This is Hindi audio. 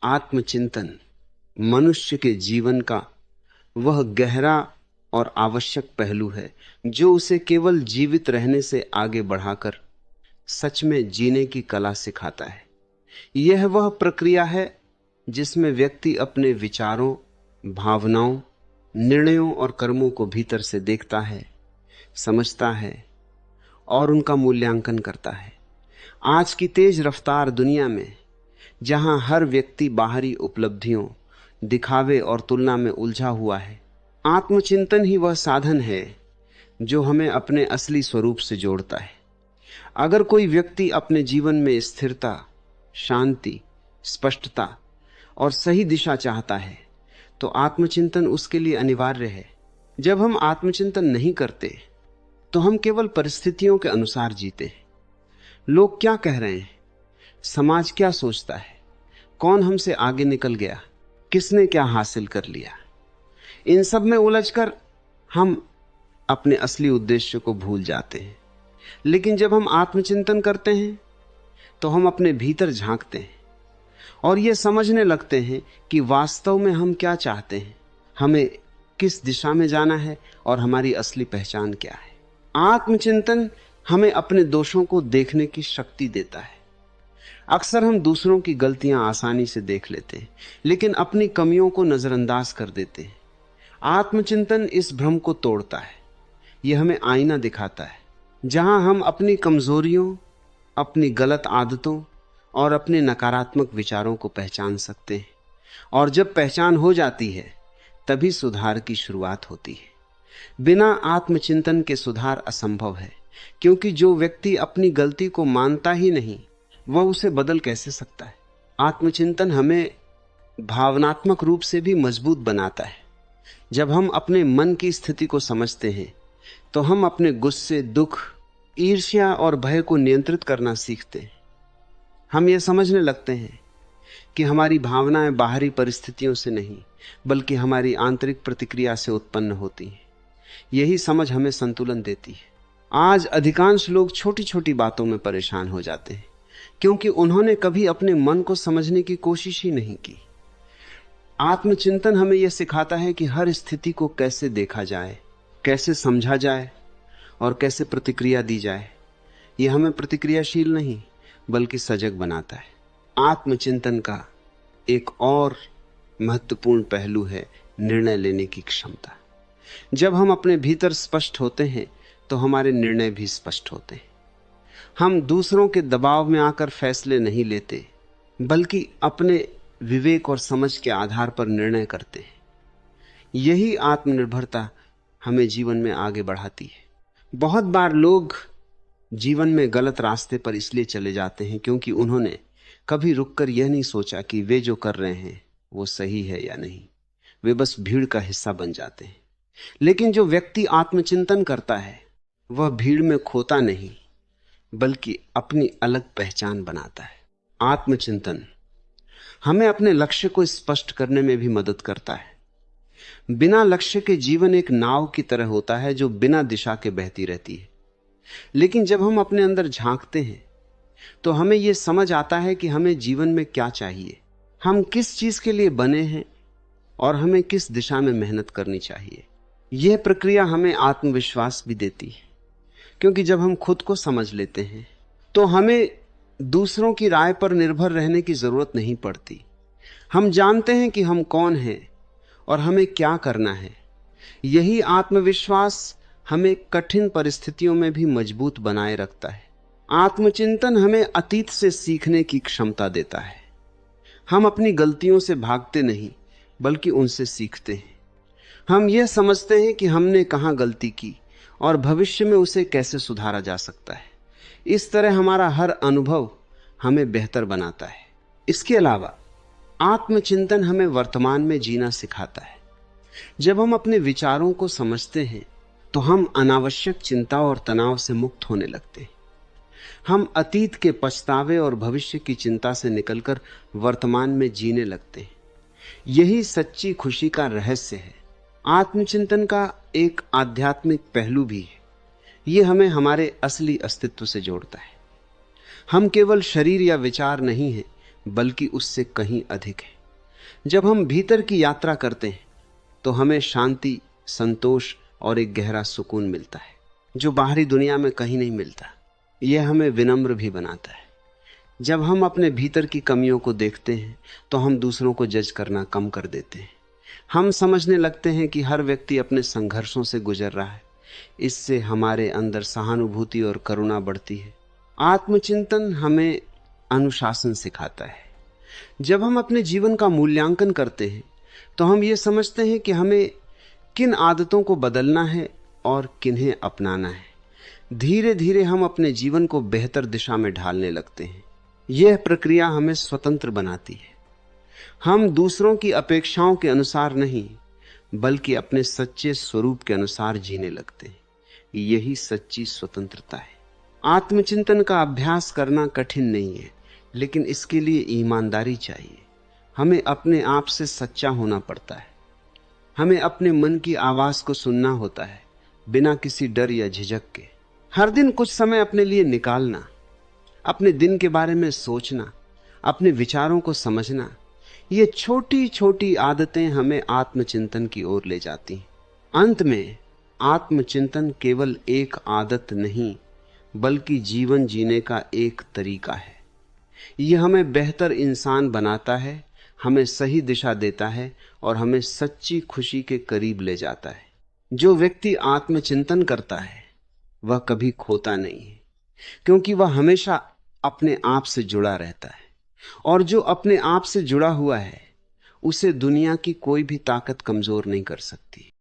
आत्मचिंतन मनुष्य के जीवन का वह गहरा और आवश्यक पहलू है जो उसे केवल जीवित रहने से आगे बढ़ाकर सच में जीने की कला सिखाता है। यह वह प्रक्रिया है जिसमें व्यक्ति अपने विचारों, भावनाओं, निर्णयों और कर्मों को भीतर से देखता है, समझता है और उनका मूल्यांकन करता है। आज की तेज रफ्तार दुनिया में, जहां हर व्यक्ति बाहरी उपलब्धियों, दिखावे और तुलना में उलझा हुआ है, आत्मचिंतन ही वह साधन है जो हमें अपने असली स्वरूप से जोड़ता है। अगर कोई व्यक्ति अपने जीवन में स्थिरता, शांति, स्पष्टता और सही दिशा चाहता है तो आत्मचिंतन उसके लिए अनिवार्य है। जब हम आत्मचिंतन नहीं करते तो हम केवल परिस्थितियों के अनुसार जीते हैं। लोग क्या कह रहे हैं, समाज क्या सोचता है, कौन हमसे आगे निकल गया, किसने क्या हासिल कर लिया, इन सब में उलझकर हम अपने असली उद्देश्य को भूल जाते हैं। लेकिन जब हम आत्मचिंतन करते हैं तो हम अपने भीतर झांकते हैं और यह समझने लगते हैं कि वास्तव में हम क्या चाहते हैं, हमें किस दिशा में जाना है और हमारी असली पहचान क्या है। आत्मचिंतन हमें अपने दोषों को देखने की शक्ति देता है। अक्सर हम दूसरों की गलतियां आसानी से देख लेते हैं लेकिन अपनी कमियों को नजरअंदाज कर देते हैं। आत्मचिंतन इस भ्रम को तोड़ता है। यह हमें आईना दिखाता है जहां हम अपनी कमजोरियों, अपनी गलत आदतों और अपने नकारात्मक विचारों को पहचान सकते हैं। और जब पहचान हो जाती है तभी सुधार की शुरुआत होती है। बिना आत्मचिंतन के सुधार असंभव है, क्योंकि जो व्यक्ति अपनी गलती को मानता ही नहीं वह उसे बदल कैसे सकता है। आत्मचिंतन हमें भावनात्मक रूप से भी मजबूत बनाता है। जब हम अपने मन की स्थिति को समझते हैं तो हम अपने गुस्से, दुख, ईर्ष्या और भय को नियंत्रित करना सीखते हैं। हम ये समझने लगते हैं कि हमारी भावनाएं बाहरी परिस्थितियों से नहीं बल्कि हमारी आंतरिक प्रतिक्रिया से उत्पन्न होती हैं। यही समझ हमें संतुलन देती है। आज अधिकांश लोग छोटी छोटी बातों में परेशान हो जाते हैं क्योंकि उन्होंने कभी अपने मन को समझने की कोशिश ही नहीं की। आत्मचिंतन हमें यह सिखाता है कि हर स्थिति को कैसे देखा जाए, कैसे समझा जाए और कैसे प्रतिक्रिया दी जाए। यह हमें प्रतिक्रियाशील नहीं बल्कि सजग बनाता है। आत्मचिंतन का एक और महत्वपूर्ण पहलू है निर्णय लेने की क्षमता। जब हम अपने भीतर स्पष्ट होते हैं तो हमारे निर्णय भी स्पष्ट होते हैं। हम दूसरों के दबाव में आकर फैसले नहीं लेते बल्कि अपने विवेक और समझ के आधार पर निर्णय करते हैं। यही आत्मनिर्भरता हमें जीवन में आगे बढ़ाती है। बहुत बार लोग जीवन में गलत रास्ते पर इसलिए चले जाते हैं क्योंकि उन्होंने कभी रुककर यह नहीं सोचा कि वे जो कर रहे हैं वो सही है या नहीं। वे बस भीड़ का हिस्सा बन जाते हैं। लेकिन जो व्यक्ति आत्मचिंतन करता है वह भीड़ में खोता नहीं बल्कि अपनी अलग पहचान बनाता है। आत्मचिंतन हमें अपने लक्ष्य को स्पष्ट करने में भी मदद करता है। बिना लक्ष्य के जीवन एक नाव की तरह होता है जो बिना दिशा के बहती रहती है। लेकिन जब हम अपने अंदर झांकते हैं तो हमें यह समझ आता है कि हमें जीवन में क्या चाहिए, हम किस चीज के लिए बने हैं और हमें किस दिशा में मेहनत करनी चाहिए। यह प्रक्रिया हमें आत्मविश्वास भी देती है, क्योंकि जब हम खुद को समझ लेते हैं तो हमें दूसरों की राय पर निर्भर रहने की जरूरत नहीं पड़ती। हम जानते हैं कि हम कौन हैं और हमें क्या करना है। यही आत्मविश्वास हमें कठिन परिस्थितियों में भी मजबूत बनाए रखता है। आत्मचिंतन हमें अतीत से सीखने की क्षमता देता है। हम अपनी गलतियों से भागते नहीं बल्कि उनसे सीखते हैं। हम यह समझते हैं कि हमने कहां गलती की और भविष्य में उसे कैसे सुधारा जा सकता है। इस तरह हमारा हर अनुभव हमें बेहतर बनाता है। इसके अलावा आत्मचिंतन हमें वर्तमान में जीना सिखाता है। जब हम अपने विचारों को समझते हैं तो हम अनावश्यक चिंता और तनाव से मुक्त होने लगते हैं। हम अतीत के पछतावे और भविष्य की चिंता से निकलकर वर्तमान में जीने लगते हैं। यही सच्ची खुशी का रहस्य है। आत्मचिंतन का एक आध्यात्मिक पहलू भी है। यह हमें हमारे असली अस्तित्व से जोड़ता है। हम केवल शरीर या विचार नहीं हैं बल्कि उससे कहीं अधिक है। जब हम भीतर की यात्रा करते हैं तो हमें शांति, संतोष और एक गहरा सुकून मिलता है जो बाहरी दुनिया में कहीं नहीं मिलता। यह हमें विनम्र भी बनाता है। जब हम अपने भीतर की कमियों को देखते हैं तो हम दूसरों को जज करना कम कर देते हैं। हम समझने लगते हैं कि हर व्यक्ति अपने संघर्षों से गुजर रहा है। इससे हमारे अंदर सहानुभूति और करुणा बढ़ती है। आत्मचिंतन हमें अनुशासन सिखाता है। जब हम अपने जीवन का मूल्यांकन करते हैं तो हम ये समझते हैं कि हमें किन आदतों को बदलना है और किन्हें अपनाना है। धीरे धीरे हम अपने जीवन को बेहतर दिशा में ढालने लगते हैं। यह प्रक्रिया हमें स्वतंत्र बनाती है। हम दूसरों की अपेक्षाओं के अनुसार नहीं, बल्कि अपने सच्चे स्वरूप के अनुसार जीने लगते हैं। यही सच्ची स्वतंत्रता है। आत्मचिंतन का अभ्यास करना कठिन नहीं है, लेकिन इसके लिए ईमानदारी चाहिए। हमें अपने आप से सच्चा होना पड़ता है। हमें अपने मन की आवाज को सुनना होता है, बिना किसी डर या झिझक के। हर दिन कुछ समय अपने लिए निकालना, अपने दिन के बारे में सोचना, अपने विचारों को समझना, ये छोटी छोटी आदतें हमें आत्मचिंतन की ओर ले जाती हैं। अंत में आत्मचिंतन केवल एक आदत नहीं, बल्कि जीवन जीने का एक तरीका है। यह हमें बेहतर इंसान बनाता है, हमें सही दिशा देता है और हमें सच्ची खुशी के करीब ले जाता है। जो व्यक्ति आत्मचिंतन करता है वह कभी खोता नहीं है, क्योंकि वह हमेशा अपने आप से जुड़ा रहता है। और जो अपने आप से जुड़ा हुआ है उसे दुनिया की कोई भी ताकत कमजोर नहीं कर सकती।